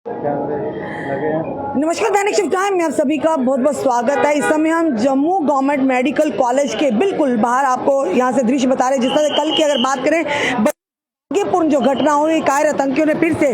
नमस्कार, दैनिक shift time में आप सभी का बहुत बहुत स्वागत है। इस समय हम जम्मू गवर्नमेंट मेडिकल कॉलेज के बिल्कुल बाहर आपको यहां से दृश्य बता रहे हैं। जिस तरह से कल की अगर बात करें, पूर्ण जो घटना हुई, कायर आतंकियों ने फिर से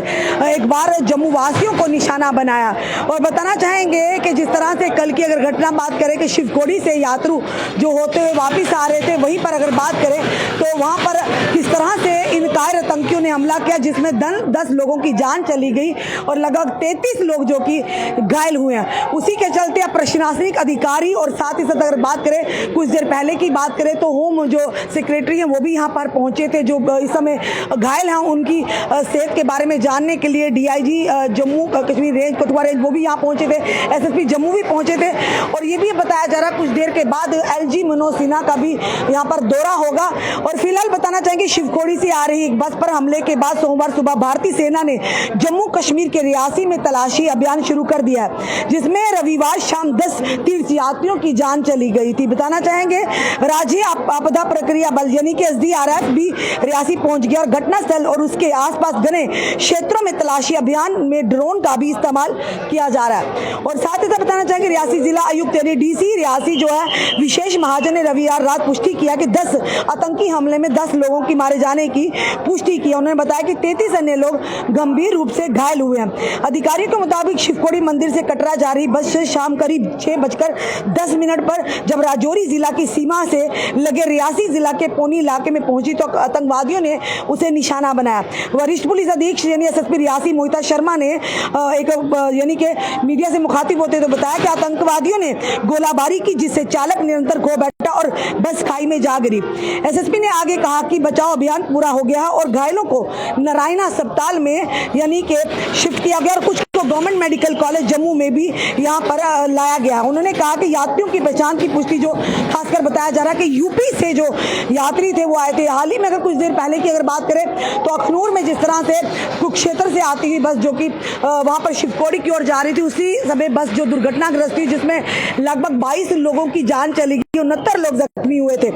एक बार जम्मू वासियों को निशाना बनाया। और बताना चाहेंगे कि जिस तरह से कल की अगर घटना बात करें कि शिवखोड़ी से यात्रु जो होते हुए वापस आ रहे थे, वहीं पर अगर बात करें तो वहां पर किस तरह से इन कायर आतंकियों ने हमला किया, जिसमें 10 लोगों की जान चली गई और लगभग 33 लोग जो कि घायल हुए हैं। उसी के चलते अब प्रशासनिक अधिकारी और साथ ही साथ अगर बात करें कुछ देर पहले की बात करें तो होम जो सेक्रेटरी हैं वो भी यहाँ पर पहुंचे थे। जो इस समय घायल हैं उनकी सेहत के बारे में जानने के लिए DIG Jammu Kashmir range Kathua range वो भी यहाँ पहुंचे थे, एसएसपी जम्मू भी पहुंचे थे। और ये भी बताया जा रहा है कुछ देर के बाद एलजी मनोज सिन्हा का भी यहाँ पर दौरा होगा। और फिलहाल बताना चाहेंगे शिवखोड़ी से आ रही एक बस पर हमले के बाद सोमवार सुबह भारतीय सेना ने जम्मू कश्मीर के रियासी में तलाशी अभियान शुरू कर दिया है, जिसमें रविवार शाम 10 तीर्थ यात्रियों की जान चली गई थी। बताना चाहेंगे राज्य आपदा प्रक्रिया बल यानी कि एसडीआरएफ भी रियासी पहुंच गया और घटनास्थल और उसके आसपास घने क्षेत्रों में तलाशी अभियान में ड्रोन का भी इस्तेमाल किया जा रहा है। और साथ ही साथ बताना चाहेंगे रियासी जिला आयुक्त यानी डीसी रियासी जो है विशेष महाजन ने रविवार रात पुष्टि किया कि 10 आतंकी हमले में 10 लोगों की मारे जाने की पुष्टि की। उन्होंने बताया कि 33 अन्य लोग गंभीर रूप से घायल हुए हैं। अधिकारियों के मुताबिक शिवखोड़ी मंदिर से कटरा जा रही बस से शाम करीब 6:10 पर जब राजौरी जिला की सीमा से लगे रियासी जिला के पोनी इलाके में पहुंची तो आतंकवादियों ने उसे निशाना बनाया। वरिष्ठ पुलिस अधीक्षक यानी एसएसपी रियासी मोहिता शर्मा ने एक यानी कि मीडिया से मुखातिब होते तो बताया कि आतंकवादियों ने गोलाबारी की, जिससे चालक निरंतर खो बैठा और बस खाई में जा गिरी। एसएसपी ने आगे कहा कि बचाव अभियान पूरा हो गया और घायलों को नारायण अस्पताल में यानी कि शिफ्ट किया गया और कुछ को गवर्नमेंट मेडिकल कॉलेज जम्मू में भी यहाँ पर लाया गया। उन्होंने कहा कि यात्रियों की पहचान की पुष्टि जो खासकर बताया जा रहा है कि यूपी से जो यात्री थे वो आए थे। हाल ही में अगर कुछ देर पहले की अगर बात करें तो अखनूर में जिस तरह से कुरुक्षेत्र से आती हुई बस जो कि वहां पर शिवखोड़ी की ओर जा रही थी, उसी समय बस जो दुर्घटनाग्रस्त हुई जिसमें लगभग 22 लोगों की जान चली गई, 69 लोग जख्मी हुए थे।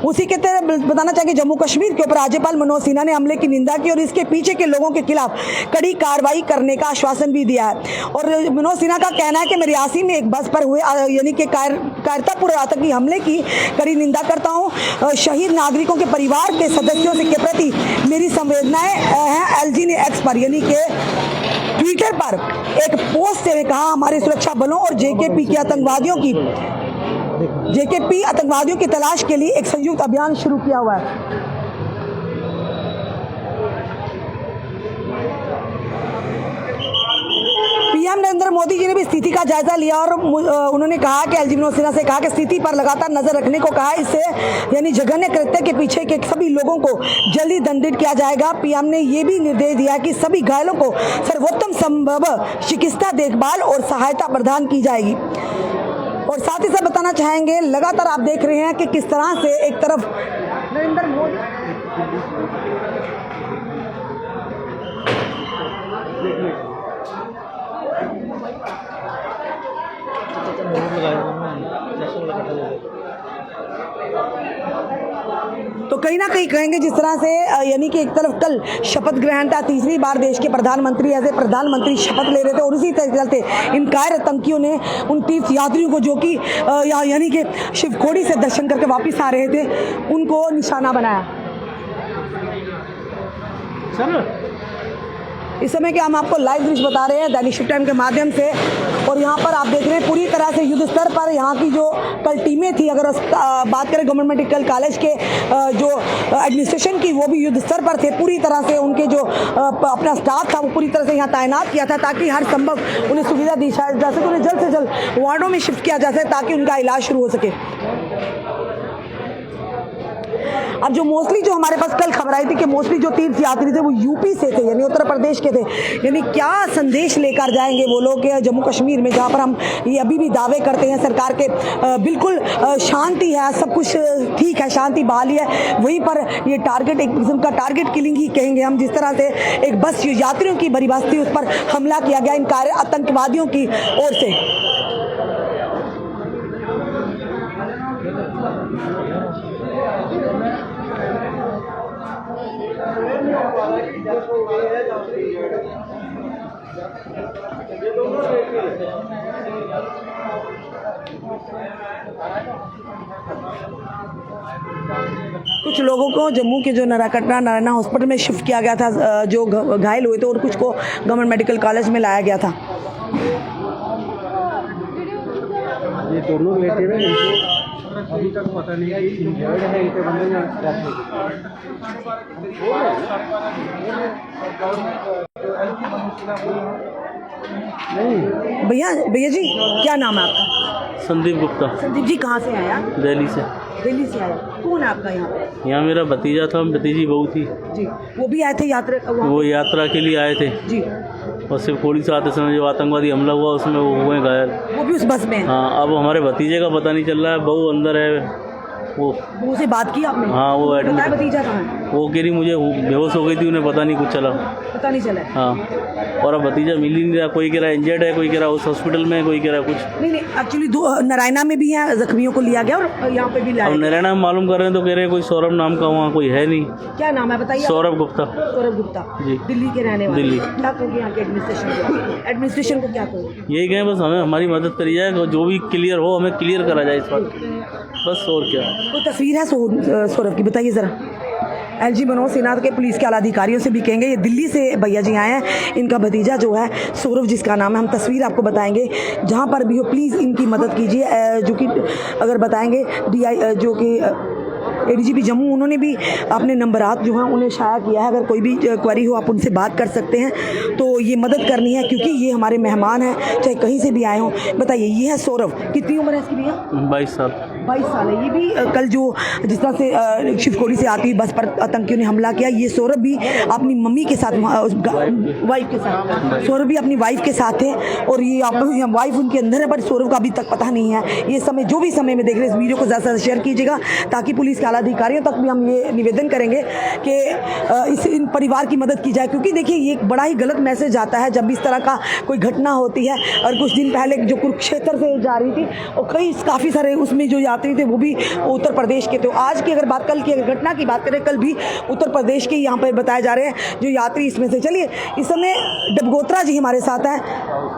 उसी के तहत बताना चाहिए जम्मू कश्मीर के ऊपर राज्यपाल मनोज सिन्हा ने हमले की निंदा की और इसके पीछे के लोगों के खिलाफ कड़ी कार्रवाई करने का आश्वासन भी दिया है। और मनोज सिन्हा का कहना है कि मैं रियासी में एक बस पर हुए यानी कि कायरतापूर्ण आतंकी हमले की कड़ी निंदा करता हूं। शहीद नागरिकों के परिवार के सदस्यों के प्रति मेरी संवेदनाएं हैं। एलजी ने एक्स पर यानी कि ट्विटर पर एक पोस्ट से कहा हमारे सुरक्षा बलों और जेकेपी आतंकवादियों की तलाश के लिए एक संयुक्त अभियान शुरू किया हुआ है। पीएम नरेंद्र मोदी जी ने भी स्थिति का जायजा लिया और उन्होंने कहा कि एलजी मनोज सिन्हा से कहा कि स्थिति पर लगातार नजर रखने को कहा। इससे यानी जघन्य कृत्य के पीछे के सभी लोगों को जल्दी दंडित किया जाएगा। पीएम ने यह भी निर्देश दिया कि सभी घायलों को सर्वोत्तम संभव चिकित्सा देखभाल और सहायता प्रदान की जाएगी। और साथ ही साथ बताना चाहेंगे लगातार आप देख रहे हैं कि किस तरह से एक तरफ नरेंद्र मोदी तो कहीं ना कहीं कहेंगे जिस तरह से यानी कि एक तरफ कल शपथ ग्रहण था, तीसरी बार देश के प्रधानमंत्री ऐसे प्रधानमंत्री शपथ ले रहे थे और उसी चलते इन कायर आतंकियों ने उन तीर्थ यात्रियों को जो कि यानी कि शिवखोड़ी से दर्शन करके वापस आ रहे थे उनको निशाना बनाया। इस समय के हम आपको लाइव दृश्य बता रहे हैं दैनिक शिफ्ट टाइम के माध्यम से। और यहाँ पर आप देख रहे हैं पूरी तरह से युद्ध स्तर पर यहाँ की जो कल टीमें थी, अगर बात करें गवर्नमेंट मेडिकल कॉलेज के जो एडमिनिस्ट्रेशन की, वो भी युद्ध स्तर पर थे। पूरी तरह से उनके जो अपना स्टाफ था वो पूरी तरह से यहाँ तैनात किया था ताकि हर संभव उन्हें सुविधा दी जा सके, उन्हें जल्द से जल्द वार्डों में शिफ्ट किया जा सके ताकि उनका इलाज शुरू हो सके। अब जो मोस्टली जो हमारे पास कल खबर आई थी कि मोस्टली जो तीर्थ यात्री थे वो यूपी से थे यानी उत्तर प्रदेश के थे। यानी क्या संदेश लेकर जाएंगे वो लोग जम्मू कश्मीर में, जहाँ पर हम ये अभी भी दावे करते हैं सरकार के बिल्कुल शांति है, सब कुछ ठीक है, शांति बहाली है, वहीं पर ये टारगेट एक किस्म का टारगेट किलिंग ही कहेंगे हम। जिस तरह से एक बस यात्रियों की भरी बस थी उस पर हमला किया गया इन आतंकवादियों की ओर से। कुछ लोगों को जम्मू के जो नारायणा हॉस्पिटल में शिफ्ट किया गया था, जो घायल हुए थे, और कुछ को गवर्नमेंट मेडिकल कॉलेज में लाया गया था। ये दोनों बेटे हैं, इनको अभी तक पता नहीं है इंजर्ड है, इनके बंदे में नहीं। भैया जी क्या नाम है आपका? संदीप गुप्ता। संदीप जी कहाँ से आया? दिल्ली से। दिल्ली से आया। कौन है आपका यहाँ पे? यहाँ मेरा भतीजा था, भतीजी बहू थी जी। वो भी आए थे यात्रा? वो यात्रा के लिए आए थे जी। और सिर्फ थोड़ी से आते समय जो आतंकवादी हमला हुआ उसमें वो हुए घायल। वो भी उस बस में? हाँ, अब हमारे भतीजे का पता नहीं चल रहा है, बहू अंदर है। वो से बात की आपने? हाँ, वो एडमिट। भतीजा कहाँ है? वो कह रही मुझे बेहोश हो गई थी, उन्हें पता नहीं कुछ चला। पता नहीं चला? हाँ, और अब भतीजा मिल ही नहीं रहा। कोई कह रहा है इंजर्ड है, कोई कह रहा है उस हॉस्पिटल में, कोई कह रहा है कुछ। नहीं, एक्चुअली नारायणा में भी है, जख्मियों को लिया गया और यहाँ पे भी लाया। अब नारायणा में मालूम कर रहे हैं तो कह रहे हैं कोई सौरभ नाम का वहाँ कोई है नहीं। क्या नाम है बताइए? सौरभ गुप्ता। सौरभ गुप्ता जी। दिल्ली के रहने वाले। दिल्ली। क्या कहोगे यहाँ के एडमिनिस्ट्रेशन को क्या कहोगे? यही कहें बस हमें हमारी मदद करी जाए, जो भी क्लियर हो हमें क्लियर करा जाए इस बात, बस और क्या। कोई तस्वीर है सौरभ की, बताइए ज़रा। एलजी मनोज सिन्हा के पुलिस के आला अधिकारियों से भी कहेंगे। ये दिल्ली से भैया जी आए हैं, इनका भतीजा जो है सौरभ जिसका नाम है, हम तस्वीर आपको बताएंगे। जहाँ पर भी हो प्लीज़ इनकी मदद कीजिए। जो कि अगर बताएंगे DI जो कि ADGP जम्मू, उन्होंने भी अपने नंबरात जो हैं उन्हें शाया किया है। अगर कोई भी क्वेरी हो आप उनसे बात कर सकते हैं, तो ये मदद करनी है क्योंकि ये हमारे मेहमान हैं, चाहे कहीं से भी आए हों। बताइए, ये है सौरभ, कितनी उम्र है इसकी भैया? 22 साल। 22 साल है। ये भी कल जो जिस तरह से शिवखोड़ी से आती बस पर आतंकियों ने हमला किया, ये सौरभ भी अपनी मम्मी के साथ, वाइफ के साथ, सौरभ भी अपनी वाइफ के साथ थे और ये वाइफ उनके अंदर है, पर सौरभ का अभी तक पता नहीं है। ये समय जो भी समय में देख रहे हैं, इस वीडियो को ज़्यादा से ज़्यादा शेयर कीजिएगा ताकि पुलिस के आला अधिकारियों तक भी हम ये निवेदन करेंगे कि इन परिवार की मदद की जाए। क्योंकि देखिए, ये एक बड़ा ही गलत मैसेज आता है जब भी इस तरह का कोई घटना होती है। और कुछ दिन पहले जो कुरुक्षेत्र से जा रही थी और काफ़ी सारे उसमें जो यात्री थे वो भी उत्तर प्रदेश के थे। आज की अगर बात, कल की अगर घटना की बात करें, कल भी उत्तर प्रदेश के यहाँ पर बताए जा रहे हैं जो यात्री इसमें से। चलिए, इस समय डबगोत्रा जी हमारे साथ हैं,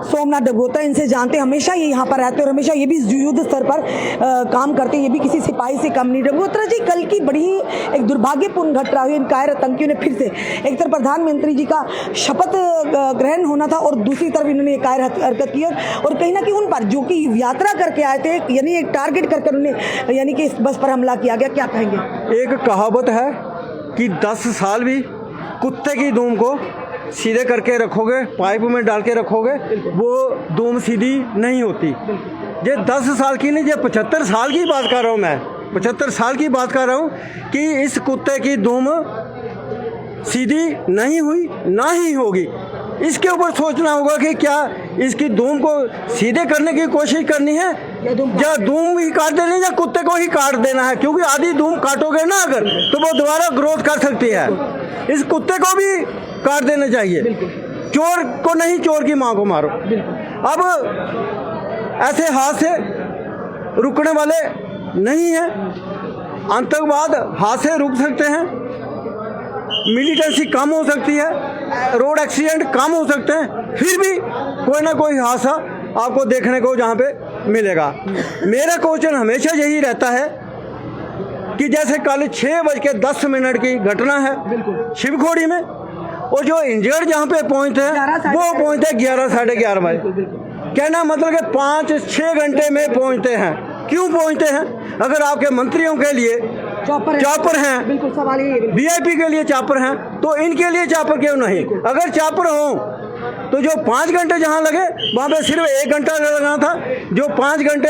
सोमनाथ डबगोत्रा, इनसे जानते हैं। हमेशा ये यहाँ पर रहते और हमेशा ये भी युद्ध स्तर पर काम करते हैं, ये भी किसी सिपाही से कम नहीं। डबगोत्रा जी, कल की बड़ी ही एक दुर्भाग्यपूर्ण घटना हुई। इन कायर आतंकियों ने फिर से एक तरफ प्रधानमंत्री जी का शपथ ग्रहण होना था और दूसरी तरफ इन्होंने एक कायर हरकत की और कहीं ना कहीं उन पर जो कि यात्रा करके आए थे, यानी एक टारगेट करके उन्होंने, यानी कि इस बस पर हमला किया गया। क्या कहेंगे? एक कहावत है कि 10 साल भी कुत्ते की दूम को सीधे करके रखोगे, पाइप में डाल के रखोगे, वो दूम सीधी नहीं होती। ये 10 साल की नहीं, ये 75 साल की बात कर रहा हूँ मैं, 75 साल की बात कर रहा हूँ कि इस कुत्ते की दूम सीधी नहीं हुई, ना ही होगी। इसके ऊपर सोचना होगा कि क्या इसकी दूम को सीधे करने की कोशिश करनी है या दूम ही काट देनी है या कुत्ते को ही काट देना है। क्योंकि आधी दूम काटोगे ना अगर, तो वो दोबारा ग्रोथ कर सकती है। इस कुत्ते को भी काट देना चाहिए। चोर को नहीं, चोर की माँ को मारो। अब ऐसे हाथ से रुकने वाले नहीं हैं। आतंकवाद हाथ से रुक सकते हैं, मिलिटेंसी कम हो सकती है, रोड एक्सीडेंट कम हो सकते हैं, फिर भी कोई ना कोई हादसा आपको देखने को जहाँ पे मिलेगा। मेरा क्वेश्चन हमेशा यही रहता है कि जैसे कल 6:10 की घटना है शिवखोड़ी में, और जो इंजर्ड जहाँ पे पहुँचते हैं वो पहुँचते हैं 11 साढ़े 11 बजे। कहना मतलब कि 5-6 घंटे में पहुँचते हैं। क्यों पहुँचते हैं? अगर आपके मंत्रियों के लिए चॉपर हैं, बिल्कुल सवाल ये, VIP के लिए चॉपर हैं, तो इनके लिए चॉपर क्यों नहीं? अगर चॉपर हो तो जो 5 घंटे जहाँ लगे वहाँ पे सिर्फ 1 घंटा लगना था। जो 5 घंटे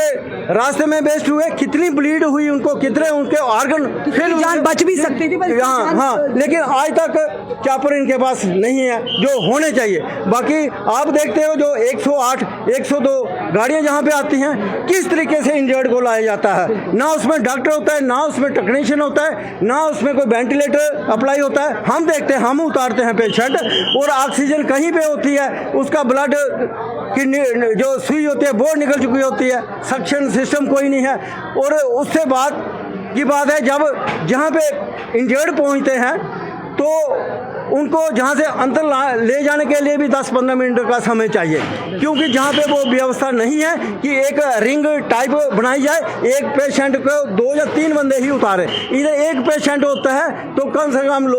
रास्ते में वेस्ट हुए, कितनी ब्लीड हुई उनको, कितने उनके ऑर्गन, फिर जान बच भी सकती थी। हाँ, लेकिन आज तक चॉपर इनके पास नहीं है जो होने चाहिए। बाकी आप देखते हो जो 108, 102 गाड़ियाँ जहाँ पे आती हैं, किस तरीके से इंजर्ड को लाया जाता है। ना उसमें डॉक्टर होता है, ना उसमें टेक्नीशियन होता है, ना उसमें कोई वेंटिलेटर अप्लाई होता है। हम देखते हैं, हम उतारते हैं पेशेंट, और ऑक्सीजन कहीं पे होती है, उसका ब्लड की जो सुई होती है वो निकल चुकी होती है, सक्शन सिस्टम कोई नहीं है। और उससे बात की बात है, जब जहाँ पे इंजर्ड पहुँचते हैं तो उनको जहाँ से अंदर ले जाने के लिए भी 10-15 मिनट का समय चाहिए, क्योंकि जहाँ पे वो व्यवस्था नहीं है कि एक रिंग टाइप बनाई जाए, एक पेशेंट को 2 या 3 बंदे ही उतारे। इधर एक पेशेंट होता है तो कम से कम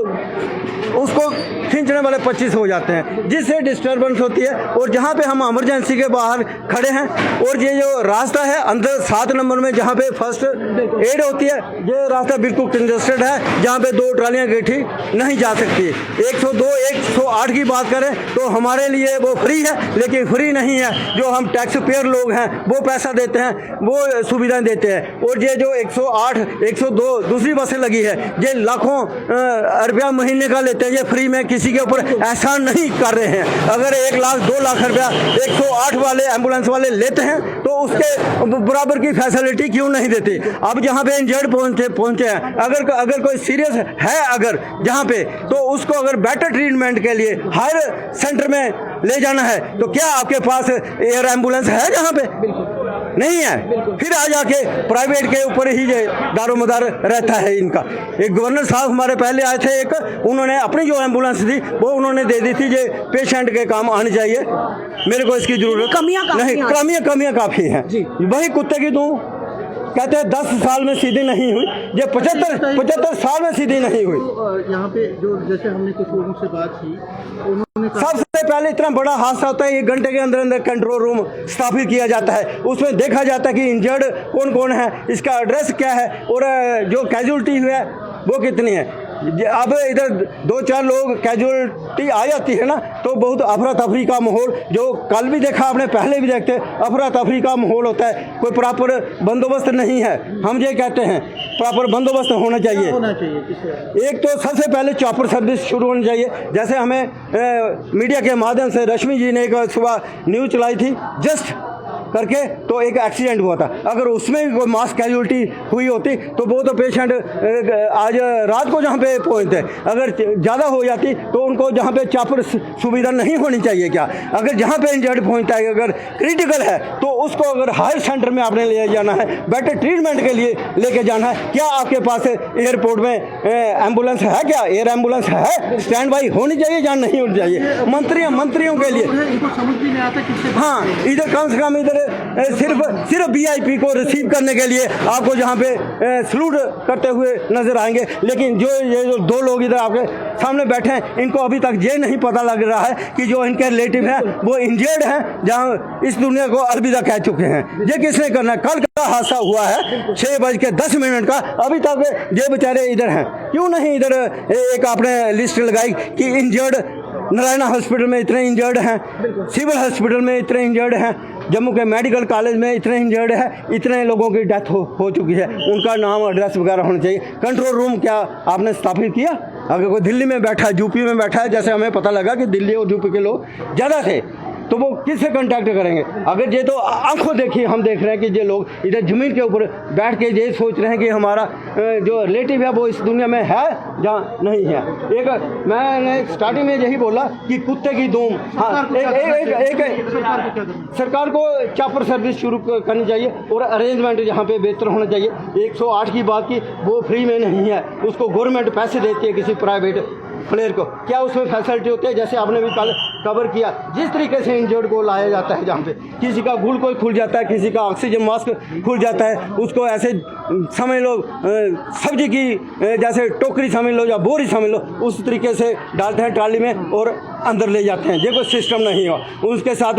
उसको खींचने वाले 25 हो जाते हैं, जिससे डिस्टर्बेंस होती है। और जहाँ पे हम इमरजेंसी के बाहर खड़े हैं और ये जो रास्ता है अंदर 7 नंबर में जहाँ पे फर्स्ट एड होती है, ये रास्ता बिल्कुल कंजेस्टेड है, जहाँ पे 2 ट्रालियाँ गठी नहीं जा सकती। 102, 108 की बात करें तो हमारे लिए वो फ्री है, लेकिन फ्री नहीं है। जो हम टैक्स पेयर लोग हैं वो पैसा देते हैं, वो सुविधाएं देते हैं। और ये जो 108, 102 दूसरी बसें लगी है, ये लाखों रुपया महीने का लेते हैं, ये फ्री में किसी के ऊपर एहसान नहीं कर रहे हैं। अगर 1 लाख 2 लाख रुपया 108 वाले एम्बुलेंस वाले लेते हैं तो उसके बराबर की फैसिलिटी क्यों नहीं देते। अब जहाँ पे इंजर्ड पहुंचे हैं, अगर कोई सीरियस है अगर जहाँ पे, तो उसको अगर बेटर ट्रीटमेंट के लिए हायर सेंटर में ले जाना है तो क्या आपके पास एयर एम्बुलेंस है जहाँ पे? नहीं है। फिर आ जाके प्राइवेट के ऊपर ही ये दारोमदार रहता है इनका। एक गवर्नर साहब हमारे पहले आए थे, एक उन्होंने अपनी जो एम्बुलेंस थी वो उन्होंने दे दी थी, ये पेशेंट के काम आनी चाहिए, मेरे को इसकी जरूरत नहीं। कमियां काफ़ी हैं। वही कुत्ते की दूं कहते हैं 10 साल में सीधी नहीं हुई, ये 75 साल में सीधी नहीं हुई। यहाँ पे जो जैसे हमने कुछ लोगों से बात की, उन्होंने सबसे पहले इतना बड़ा हादसा होता है, 1 घंटे के अंदर अंदर कंट्रोल रूम स्थापित किया जाता है, उसमें देखा जाता है कि इंजर्ड कौन कौन है, इसका एड्रेस क्या है और जो कैजुअलिटी हुई है वो कितनी है। अब इधर 2-4 लोग कैजुअलिटी आ जाती है ना, तो बहुत अफरा तफरी का माहौल, जो कल भी देखा आपने, पहले भी देखते, अफरा तफरी का माहौल होता है। कोई प्रॉपर बंदोबस्त नहीं है। हम ये कहते हैं प्रॉपर बंदोबस्त होना चाहिए। एक तो सबसे पहले चॉपर सर्विस शुरू होनी चाहिए। जैसे हमें मीडिया के माध्यम से रश्मि जी ने एक सुबह न्यूज़ चलाई थी जस्ट करके, तो एक एक्सीडेंट हुआ था। अगर उसमें भी कोई मास कैजुअलिटी हुई होती तो वो तो पेशेंट आज रात को जहाँ पे पहुँचते, अगर ज़्यादा हो जाती तो उनको जहाँ पे चॉपर सुविधा नहीं होनी चाहिए क्या? अगर जहाँ पे इंजर्ड पहुँचता है, अगर क्रिटिकल है तो उसको अगर हायर सेंटर में आपने ले जाना है, बेटर ट्रीटमेंट के लिए लेके जाना है। क्या आपके पास एयरपोर्ट में एम्बुलेंस है? क्या एयर एम्बुलेंस है? स्टैंड बाई होनी चाहिए या नहीं होनी चाहिए? मंत्रियों के लिए इनको समझ भी नहीं आता किससे। हाँ, इधर कम से कम इधर सिर्फ VIP को रिसीव करने के लिए आपको जहाँ पे सलूट करते हुए नजर आएंगे, लेकिन ये जो 2 लोग इधर आपके सामने बैठे हैं, इनको अभी तक ये नहीं पता लग रहा है कि जो इनके रिलेटिव हैं वो इंजर्ड हैं, जहाँ इस दुनिया को अलविदा कह चुके हैं। ये किसने करना है? कल का हादसा हुआ है 6:10 का, अभी तक ये बेचारे इधर हैं। क्यों नहीं इधर एक आपने लिस्ट लगाई कि इंजर्ड नारायणा हॉस्पिटल में इतने इंजर्ड हैं, सिविल हॉस्पिटल में इतने इंजर्ड हैं, जम्मू के मेडिकल कॉलेज में इतने इंजर्ड है, इतने लोगों की डेथ हो चुकी है, उनका नाम एड्रेस वगैरह होना चाहिए। कंट्रोल रूम क्या आपने स्थापित किया? अगर कोई दिल्ली में बैठा है, यूपी में बैठा है, जैसे हमें पता लगा कि दिल्ली और यूपी के लोग ज़्यादा थे, तो वो किससे कांटेक्ट करेंगे? अगर ये तो आंखों देखिए, हम देख रहे हैं कि ये लोग इधर ज़मीन के ऊपर बैठ के ये सोच रहे हैं कि हमारा जो रिलेटिव है वो इस दुनिया में है या नहीं है। एक मैंने स्टार्टिंग में यही बोला कि कुत्ते की धूम। हाँ, एक सरकार को चॉपर सर्विस शुरू करनी चाहिए और अरेंजमेंट यहाँ पे बेहतर होना चाहिए। 108 की बात की, वो फ्री में नहीं है, उसको गवर्नमेंट पैसे देती है किसी प्राइवेट प्लेयर को। क्या उसमें फैसिलिटी होती है? जैसे आपने भी कल कवर किया, जिस तरीके से इंजर्ड को लाया जाता है, जहाँ पे किसी का ग्लूकोज खुल जाता है, किसी का ऑक्सीजन मास्क खुल जाता है, उसको ऐसे समझ लो सब्जी की जैसे टोकरी समझ लो या बोरी समझ लो, उस तरीके से डालते हैं ट्राली में और अंदर ले जाते हैं। ये कोई सिस्टम नहीं हो। उसके साथ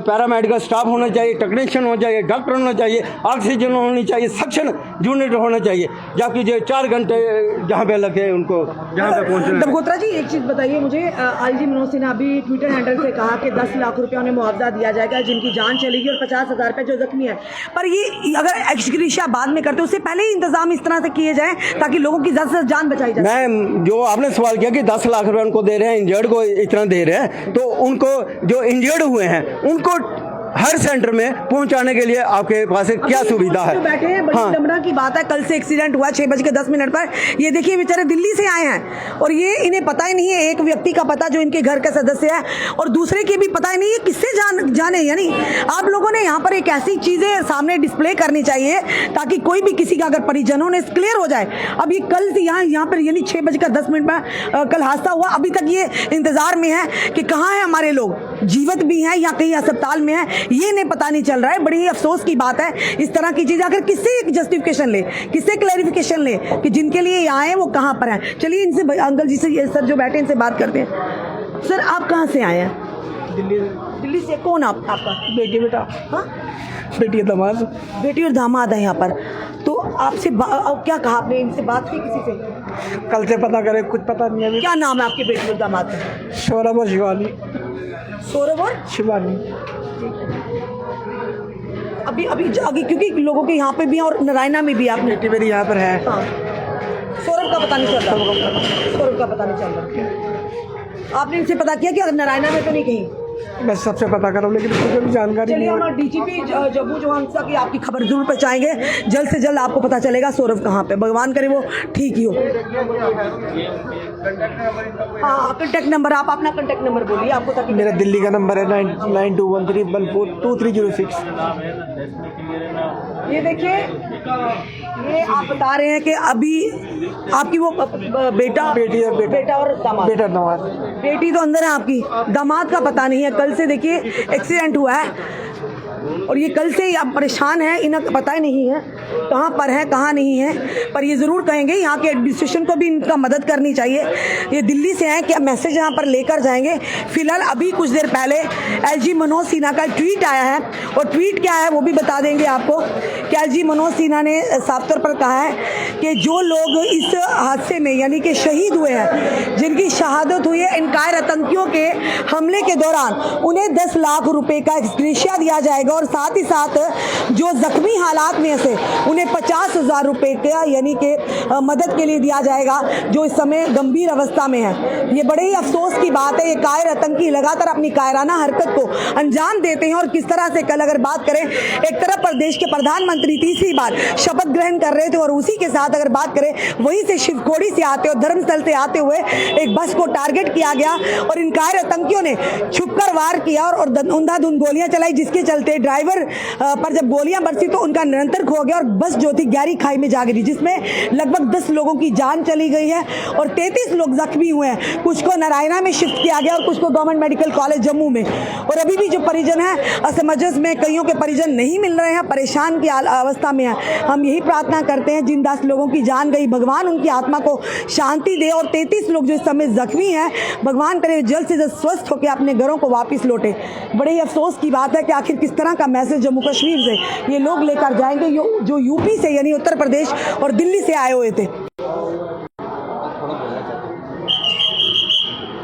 पैरामेडिकल स्टाफ होना चाहिए, टेक्नीशियन होना चाहिए, डॉक्टर होना चाहिए, ऑक्सीजन होनी चाहिए, सक्शन यूनिट होना चाहिए, जबकि जो 4 घंटे जहाँ पे लगे उनको जहाँ पे पहुँचना। दबगोत्रा जी, एक चीज़ बताइए मुझे, IG मनोज सिन्हा अभी ट्विटर हैंडल से कहा कि 10 लाख रुपया उन्हें मुआवजा दिया जाएगा जिनकी जान चलेगी और 50,000 रुपये जो जख्मी है। पर ये अगर एक्सग्रेशिया बाद में करते उससे पहले ही इंतजाम इस तरह से किए जाए ताकि लोगों की ज़्यादा से जान बचाई जाए। मैं जो आपने सवाल किया कि 10 लाख रुपये उनको दे रहे हैं, इंजर्ड को इतना दे रहे हैं, तो उनको जो इंजर्ड हुए हैं उनको हर सेंटर में पहुंचाने के लिए आपके पास क्या सुविधा है? बैठे हैं, बड़ी डमरा की बात है, कल से एक्सीडेंट हुआ 6:10 पर। ये देखिए बेचारे दिल्ली से आए हैं और ये इन्हें पता ही नहीं है, एक व्यक्ति का पता जो इनके घर का सदस्य है और दूसरे के भी पता ही नहीं है किससे जाने, यानी आप लोगों ने यहाँ पर एक ऐसी चीज़ें सामने डिस्प्ले करनी चाहिए ताकि कोई भी किसी का अगर परिजनों ने क्लियर हो जाए। अब ये कल से यहाँ पर यानी 6:10 में कल हादसा हुआ, अभी तक ये इंतजार में है कि कहाँ है हमारे लोग, जीवित भी हैं या कहीं अस्पताल में है, ये नहीं पता नहीं चल रहा है। बड़ी ही अफसोस की बात है इस तरह की चीज़ें, अगर किससे जस्टिफिकेशन ले, किससे क्लैरिफिकेशन ले कि जिनके लिए यहाँ आए वो कहाँ पर हैं। चलिए इनसे अंकल जी से, सर जो बैठे इनसे बात करते हैं। सर आप कहाँ से आए हैं? दिल्ली से। कौन आपका? बेटी बेटा। हाँ, बेटी दामाद। बेटी और दामाद है यहाँ पर। तो आपसे क्या कहा आपने, इनसे बात की किसी से? कल से पता करे, कुछ पता नहीं है। क्या नाम है आपके बेटी और दामाद का? सौरभ और शिवानी। सौरभ और शिवानी। अभी क्योंकि लोगों के यहाँ पे भी हैं और नारायणा में भी आपने। बेटी मेरी यहाँ पर है। हाँ, सौरभ का पता नहीं चल रहा। सौरभ का पता नहीं चल रहा। आपने इनसे पता किया कि नारायणा में तो नहीं कहीं? मैं सबसे पता कर रहा हूँ लेकिन मुझे भी जानकारी नहीं चलिए है। हमारे डीजीपी जम्मू जो हंसा की आपकी खबर जरूर पहुंचाएंगे, जल्द से जल्द आपको पता चलेगा सौरभ कहाँ पे, भगवान करे वो ठीक ही हो। हाँ, कांटेक्ट नंबर, आप अपना कांटेक्ट नंबर बोलिए आपको ताकि। मेरा दिल्ली का नंबर है 9213142306। ये देखिए, ये आप बता रहे हैं कि अभी आपकी वो बेटा और दामाद। बेटा दामाद। बेटी तो अंदर है आपकी, दामाद का पता नहीं है। कल से देखिए एक्सीडेंट हुआ है और ये कल से आप परेशान हैं, इन्हें पता ही नहीं है कहाँ पर है कहाँ नहीं है, पर ये ज़रूर कहेंगे यहाँ के एडमिनिस्ट्रेशन को भी इनका मदद करनी चाहिए। ये दिल्ली से हैं, क्या मैसेज यहाँ पर लेकर जाएंगे। फिलहाल अभी कुछ देर पहले एलजी मनोज सिन्हा का ट्वीट आया है और ट्वीट क्या है वो भी बता देंगे आपको कि एलजी मनोज सिन्हा ने साफ तौर पर कहा है कि जो लोग इस हादसे में यानी कि शहीद हुए हैं, जिनकी शहादत हुई है इन कायर आतंकियों के हमले के दौरान, उन्हें 10 लाख रुपए का एक्सग्रेशिया दिया जाएगा और साथ ही साथ जो जख्मी हालात में से उन्हें 50,000 रुपए का यानी कि मदद के लिए दिया जाएगा, जो इस समय गंभीर अवस्था में है। ये बड़े ही अफसोस की बात है, ये कायर आतंकी लगातार अपनी कायराना हरकत को अंजाम देते हैं और किस तरह से कल अगर बात करें, एक तरफ प्रदेश के प्रधानमंत्री तीसरी बार शपथ ग्रहण कर रहे थे और उसी के साथ अगर बात करें वहीं से शिवखोड़ी से आते और धर्मस्थल से आते हुए एक बस को टारगेट किया गया और इन कायर आतंकियों ने छुपकर वार किया और अंधाधुंध गोलियां चलाई, जिसके चलते ड्राइवर पर जब गोलियां बरसी तो उनका नियंत्रण खो गया और बस जो थी गहरी खाई में जा गिरी, जिसमें लगभग 10 लोगों की जान चली गई है और 33 लोग जख्मी हुए हैं। कुछ को नारायणा में शिफ्ट किया गया और कुछ को गवर्नमेंट मेडिकल कॉलेज जम्मू में। और अभी भी जो परिजन है असमंजस में, कईयों के परिजन नहीं मिल रहे हैं, परेशान की अवस्था में है। हम यही प्रार्थना करते हैं जिन 10 लोगों की जान गई, भगवान उनकी आत्मा को शांति दे और 33 लोग जो इस समय जख्मी हैं, भगवान करे जल्द से जल्द स्वस्थ होकर अपने घरों को वापस लौटे। बड़े ही अफसोस की बात है कि आखिर किस तरह का मैसेज जम्मू कश्मीर से ये लोग लेकर जाएंगे जो यूपी से यानी उत्तर प्रदेश और दिल्ली से आए हुए थे।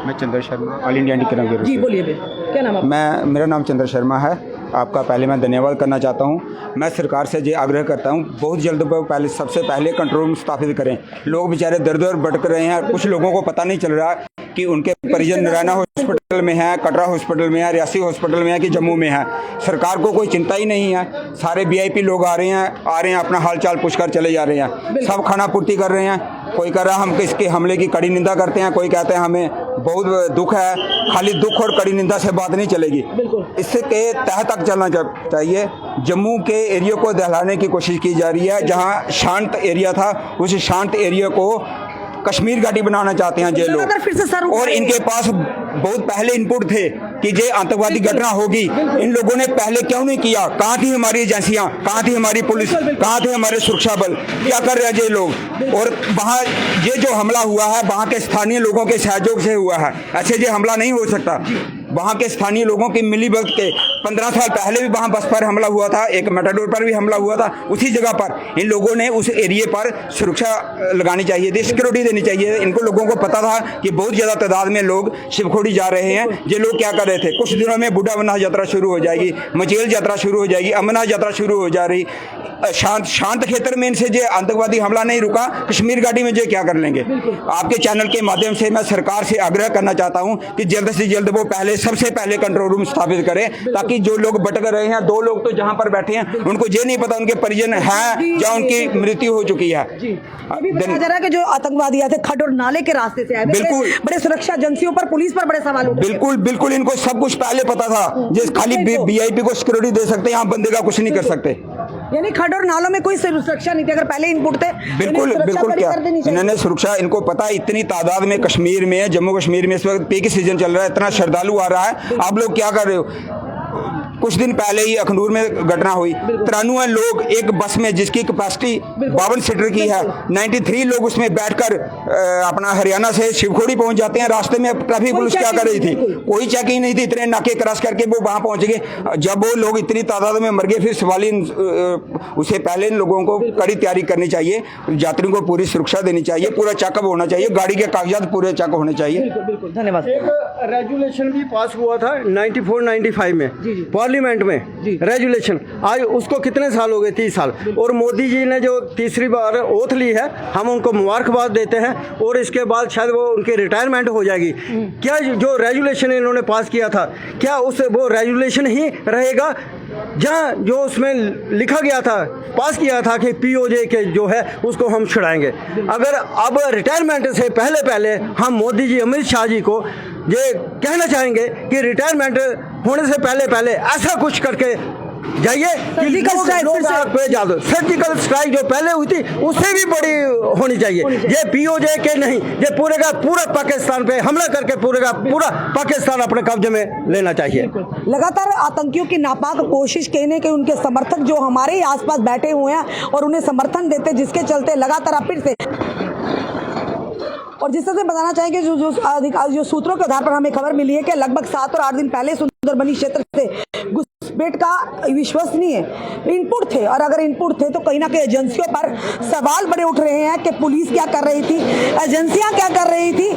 मैं Chandra Sharma, all India anti crime bureau ji से। बोलिए, क्या नाम है? मेरा नाम चंद्र शर्मा है। आपका पहले मैं धन्यवाद करना चाहता हूं। मैं सरकार से ये आग्रह करता हूं, बहुत जल्द पहले सबसे पहले कंट्रोल रूम स्थापित करें। लोग बेचारे दर दर भटक रहे हैं, कुछ लोगों को पता नहीं चल रहा कि उनके परिजन नारायणा हॉस्पिटल में है, कटरा हॉस्पिटल में है, रियासी हॉस्पिटल में है कि जम्मू में है। सरकार को कोई चिंता ही नहीं है। सारे वीआईपी लोग आ रहे हैं अपना हाल चाल पूछकर चले जा रहे हैं, सब खाना पूर्ति कर रहे हैं। कोई कह रहा है हम इसके हमले की कड़ी निंदा करते हैं, कोई कहते हैं हमें बहुत दुख है। खाली दुख और कड़ी निंदा से बात नहीं चलेगी, इससे के तह तक चलना चाहिए। जम्मू के एरिया को दहलाने की कोशिश की जा रही है। जहां शांत एरिया था उस शांत एरिया को कश्मीर घाटी बनाना चाहते हैं ये लोग। फिर से सर और इनके पास बहुत पहले इनपुट थे कि ये आतंकवादी घटना होगी। इन लोगों ने पहले क्यों नहीं किया? कहाँ थी हमारी एजेंसियां, कहाँ थी हमारी पुलिस, कहाँ थे हमारे सुरक्षा बल? क्या कर रहे हैं ये लोग? और वहाँ ये जो हमला हुआ है वहाँ के स्थानीय लोगों के सहयोग से हुआ है, ऐसे ये हमला नहीं हो सकता। वहाँ के स्थानीय लोगों की मिलीभगत के 15 साल पहले भी वहाँ बस पर हमला हुआ था, एक मेटाडोर पर भी हमला हुआ था। उसी जगह पर इन लोगों ने उस एरिया पर सुरक्षा लगानी चाहिए थी, सिक्योरिटी देनी चाहिए। इनको लोगों को पता था कि बहुत ज़्यादा तादाद में लोग शिवखोड़ी जा रहे हैं। ये लोग क्या कर रहे थे? कुछ दिनों में बूढ़ा अमरनाथ यात्रा शुरू हो जाएगी, मचेल यात्रा शुरू हो जाएगी, अमरनाथ यात्रा शुरू हो जा रही। शांत क्षेत्र में इनसे जो आतंकवादी हमला नहीं रुका, कश्मीर घाटी में जो क्या कर लेंगे? आपके चैनल के माध्यम से मैं सरकार से आग्रह करना चाहता हूँ कि जल्द से जल्द वो सबसे पहले कंट्रोल रूम स्थापित करें, ताकि बाकी जो लोग भटक रहे हैं, 2 लोग तो जहाँ पर बैठे हैं उनको ये नहीं पता उनके परिजन हैं या उनकी मृत्यु हो चुकी है। अभी बताया जा रहा है कि जो आतंकवादी आए थे खड और नाले के रास्ते से आए, बिल्कुल। बड़े सुरक्षा एजेंसियों पर, पुलिस पर बड़े सवाल उठे। बिल्कुल बिल्कुल, इनको सब कुछ पहले पता था। जिस खाली वीआईपी को सिक्योरिटी दे सकते, यहाँ बंदे का कुछ नहीं कर सकते। यानी खड और नालों में कोई सुरक्षा नहीं थी, अगर पहले इनपुट थे। बिल्कुल बिल्कुल, क्या इन्होंने सुरक्षा, इनको पता है इतनी तादाद में कश्मीर में, जम्मू कश्मीर में इस वक्त पीक सीजन चल रहा है, इतना श्रद्धालु आ रहा है, आप लोग क्या कर रहे हो? कुछ दिन पहले ही अखनूर में घटना हुई, 93 लोग एक बस में जिसकी कैपेसिटी 52 सीटर की है, 93 लोग उसमें बैठकर अपना हरियाणा से शिवखोड़ी पहुंच जाते हैं। रास्ते में ट्रैफिक पुलिस क्या कर रही थी? कोई चेकिंग नहीं थी, इतने नाके क्रॉस करके वो वहां पहुंच गए। जब वो लोग इतनी तादाद में मर गए, फिर सवाली उससे पहले इन लोगों को कड़ी तैयारी करनी चाहिए, यात्रियों को पूरी सुरक्षा देनी चाहिए, पूरा चेकअप होना चाहिए, गाड़ी के कागजात पूरे चेक होने चाहिए। धन्यवाद। एक रेजुलेशन भी पास हुआ था 94-95 में पार्लियामेंट में रेजुलेशन, आज उसको कितने साल हो गए? 30 साल। और मोदी जी ने जो तीसरी बार ओथ ली है, हम उनको मुबारकबाद देते हैं, और इसके बाद शायद वो उनकी रिटायरमेंट हो जाएगी। क्या जो रेजुलेशन इन्होंने पास किया था, क्या उस वो रेजुलेशन ही रहेगा जहाँ जो उसमें लिखा गया था, पास किया था कि पीओजे के जो है उसको हम छुड़ाएंगे? अगर अब रिटायरमेंट से पहले पहले हम मोदी जी, अमित शाह जी को ये कहना चाहेंगे कि रिटायरमेंट होने से पहले पहले ऐसा कुछ करके जाइए कि सर्जिकल स्ट्राइक जो पहले हुई थी उससे भी बड़ी होनी चाहिए। ये पीओजे के नहीं, ये पूरे का पूरा पाकिस्तान पे हमला करके पूरे का पूरा पाकिस्तान अपने कब्जे में लेना चाहिए। लगातार आतंकियों की नापाक कोशिश कहने के उनके समर्थक जो हमारे ही आसपास बैठे हुए हैं और उन्हें समर्थन देते, जिसके चलते लगातार फिर से, और जिस तरह से बताना चाहेंगे जो सूत्रों के आधार पर हमें खबर मिली है कि लगभग 7 और 8 दिन पहले सुंदरबनी क्षेत्र से घुसपैठ का विश्वसनीय इनपुट थे, और अगर इनपुट थे तो कहीं ना कहीं एजेंसियों पर सवाल बड़े उठ रहे हैं कि पुलिस क्या कर रही थी, एजेंसियां क्या कर रही थी,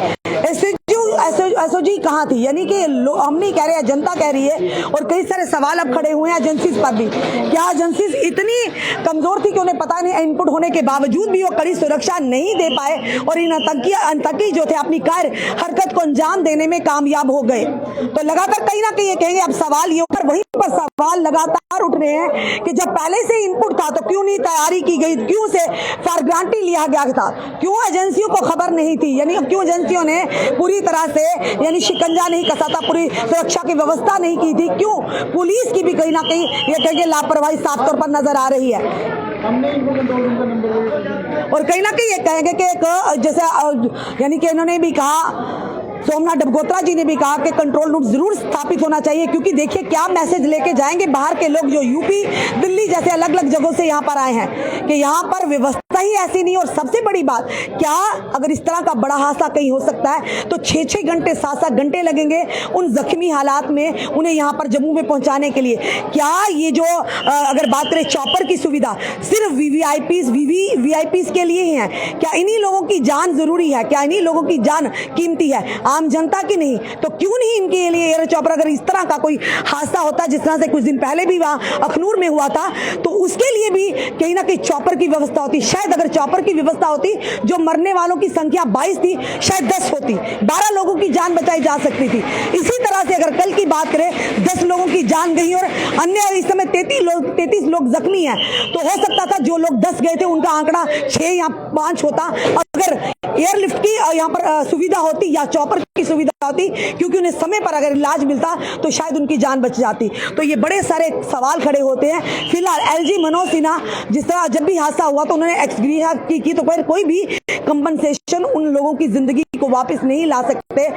एसओजी कहाँ थी? यानी कि हम नहीं कह रहे हैं, जनता कह रही है, और कई सारे सवाल अब खड़े हुए हैं एजेंसीज पर भी। क्या एजेंसीज इतनी कमजोर थी कि उन्हें पता नहीं, इनपुट होने के बावजूद भी वो कड़ी सुरक्षा नहीं दे पाए और इन आतंकी जो थे अपनी कार्य हरकत को अंजाम देने में कामयाब हो गए? तो लगातार कहीं ना कहीं ये कहेंगे अब सवाल ये ऊपर वहीं पर सवाल लगातार उठ रहे हैं कि जब पहले से इनपुट था तो क्यों नहीं तैयारी की गई, क्यों से फॉर ग्रांटेड लिया गया था, क्यों एजेंसियों को खबर नहीं थी, यानी क्यों एजेंसियों ने पूरी तरह से यानी शिकंजा नहीं कसा था, पूरी सुरक्षा की व्यवस्था नहीं की थी, क्यों पुलिस की भी कहीं ना कहीं ये कहेंगे लापरवाही साफ तौर पर नजर आ रही है। और कहीं ना कहीं ये कहेंगे कि एक जैसे यानी कि इन्होंने भी कहा, सोमनाथ डबगोत्रा जी ने भी कहा कि कंट्रोल रूम जरूर स्थापित होना चाहिए, क्योंकि देखिए क्या मैसेज लेके जाएंगे बाहर के लोग जो यूपी, दिल्ली जैसे अलग अलग जगहों से यहाँ पर आए हैं कि यहाँ पर व्यवस्था ही ऐसी नहीं। और सबसे बड़ी बात, क्या अगर इस तरह का बड़ा हादसा कहीं हो सकता है तो 6-6 घंटे 7-7 घंटे लगेंगे उन जख्मी हालात में उन्हें यहाँ पर जम्मू में पहुँचाने के लिए? क्या ये जो अगर बात करें चॉपर की सुविधा सिर्फ वीवीआईपीज के लिए ही है? क्या इन्हीं लोगों की जान जरूरी है? क्या इन्हीं लोगों की जान कीमती है, आम जनता की नहीं? तो क्यों नहीं इनके लिए एयर चॉपर? अगर इस तरह का कोई हादसा होता जिस तरह से कुछ दिन पहले भी वहां अखनूर में हुआ था, तो उसके लिए भी कहीं ना कहीं चॉपर की व्यवस्था होती। शायद अगर चॉपर की व्यवस्था होती, जो मरने वालों की संख्या 22 थी शायद 10 होती, 12 लोगों की जान बचाई जा सकती थी। इसी तरह से अगर कल की बात करें, 10 लोगों की जान गई और अन्य इस समय 33 लोग जख्मी हैं, तो हो सकता था जो लोग 10 गए थे उनका आंकड़ा 6 या 5 होता अगर एयरलिफ्ट की यहाँ पर सुविधा होती या चॉपर की सुविधा होती, क्योंकि उन्हें समय पर अगर इलाज मिलता तो शायद उनकी जान बच जाती। तो ये बड़े सारे सवाल खड़े होते हैं। फिलहाल एलजी मनोज सिन्हा जिस तरह जब भी हादसा हुआ तो उन्होंने एक्सग्रीहा की तो कोई भी कंपनसेशन उन लोगों की जिंदगी को वापस नहीं ला सकते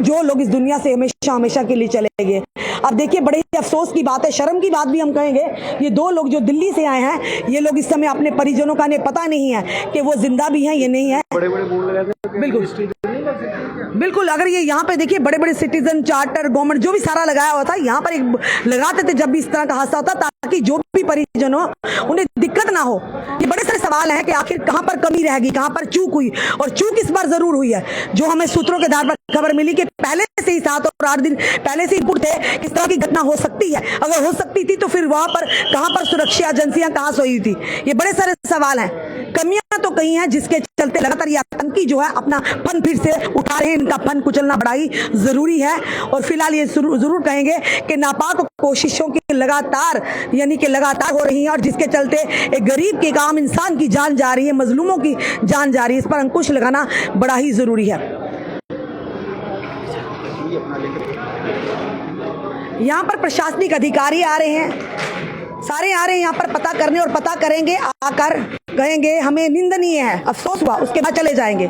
जो लोग इस दुनिया से हमेशा के लिए चले गए। अब देखिए बड़े ही अफसोस की बात है, शर्म की बात भी हम कहेंगे, ये 2 लोग जो दिल्ली से आए हैं, ये लोग इस समय अपने परिजनों का इन्हें पता नहीं है कि वो जिंदा भी हैं ये नहीं है। बड़े-बड़े बोर्ड लगाए थे, बिल्कुल अगर ये यहाँ पे देखिए बड़े-बड़े सिटीजन चार्टर गवर्नमेंट जो भी सारा लगाया हुआ था, यहाँ पर एक लगाते थे जब भी इस तरह का हादसा होता, ताकि जो भी परिजन हो उन्हें दिक्कत ना हो। ये बड़े सारे सवाल हैं कि आखिर कहाँ पर कमी रहेगी, कहाँ पर चूक हुई, और चूक इस बार जरूर हुई है। जो हमें सूत्रों के आधार पर खबर मिली कि पहले से ही 7 और 8 दिन पहले से इनपुट थे किस तरह की घटना हो सकती है। अगर हो सकती थी तो फिर वहां पर कहां पर सुरक्षा एजेंसियां कहां सोई थी? ये बड़े सारे सवाल हैं। कमियां तो कई हैं जिसके चलते लगातार ये आतंकी जो है अपना फन फिर से उठा रहे हैं। इनका फन कुचलना बड़ा ही जरूरी है। और फिलहाल ये जरूर कहेंगे कि नापाक कोशिशों की लगातार हो रही है और जिसके चलते एक गरीब के एक आम इंसान की जान जा रही है, मजलूमों की जान जा रही है। इस पर अंकुश लगाना बड़ा ही जरूरी है। यहाँ पर प्रशासनिक अधिकारी आ रहे हैं, सारे आ रहे हैं यहाँ पर पता करने और पता करेंगे, आकर कहेंगे हमें निंदनीय है, अफसोस हुआ, उसके बाद चले जाएंगे।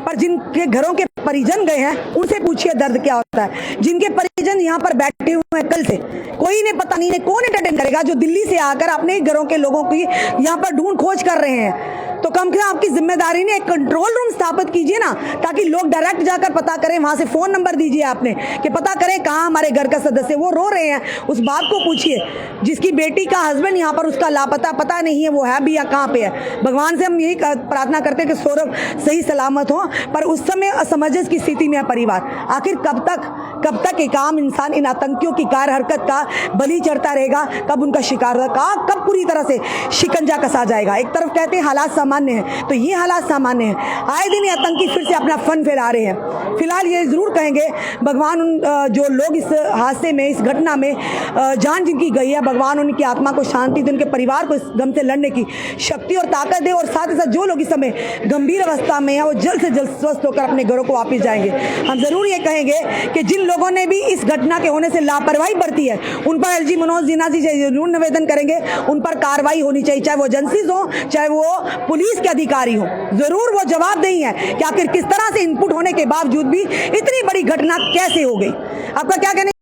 पर जिनके घरों के परिजन गए हैं उनसे पूछिए दर्द क्या होता है। जिनके परिजन यहाँ पर बैठे हुए हैं कल से, कोई ने पता नहीं, कौन एंटरटेन करेगा जो दिल्ली से आकर अपने घरों के लोगों की यहाँ पर ढूंढ खोज कर रहे हैं। तो कम से कम आपकी जिम्मेदारी ने एक कंट्रोल रूम स्थापित कीजिए ना, ताकि लोग डायरेक्ट जाकर पता करें। वहां से फोन नंबर दीजिए आपने कि पता करें कहाँ हमारे घर का सदस्य, वो रो रहे हैं, उस बात को पूछिए। जिसकी बेटी का हस्बैंड यहाँ पर उसका लापता, पता नहीं है वो है भी या कहाँ पे है। भगवान से हम यही प्रार्थना करते हैं कि सौरभ सही सलामत हो। पर उस समय असमंजस की स्थिति में है परिवार। आखिर कब तक एक आम इंसान इन आतंकियों की कार हरकत का बलि चढ़ता रहेगा? कब उनका शिकार होगा? कब पूरी तरह से शिकंजा कसा जाएगा? एक तरफ कहते हैं हालात सामान्य है, तो ये हालात सामान्य है। आए दिन ये आतंकी फिर से अपना फन फैला रहे हैं। फिलहाल ये जरूर कहेंगे भगवान जो लोग इस हादसे में, इस घटना में जान जिनकी गई है, भगवान उनकी आत्मा को शांति दे, उनके परिवार को इस गम से लड़ने की शक्ति और ताकत दे। और साथ ही साथ जो लोग इस समय गंभीर अवस्था में हैं वो जल्द से जल्द स्वस्थ होकर अपने घरों को वापस जाएंगे। हम जरूर ये कहेंगे कि जिन लोगों ने भी इस घटना के होने से लापरवाही बरती है उन पर एलजी मनोज सिन्हा जी जरूर निवेदन करेंगे, उन पर कार्रवाई होनी चाहिए, चाहे वो एजेंसीज हो, चाहे वो पुलिस के अधिकारी हो। जरूर वो जवाबदेही है कि आखिर किस तरह से इनपुट होने के बावजूद भी इतनी बड़ी घटना कैसे हो गई। आपका क्या कहना?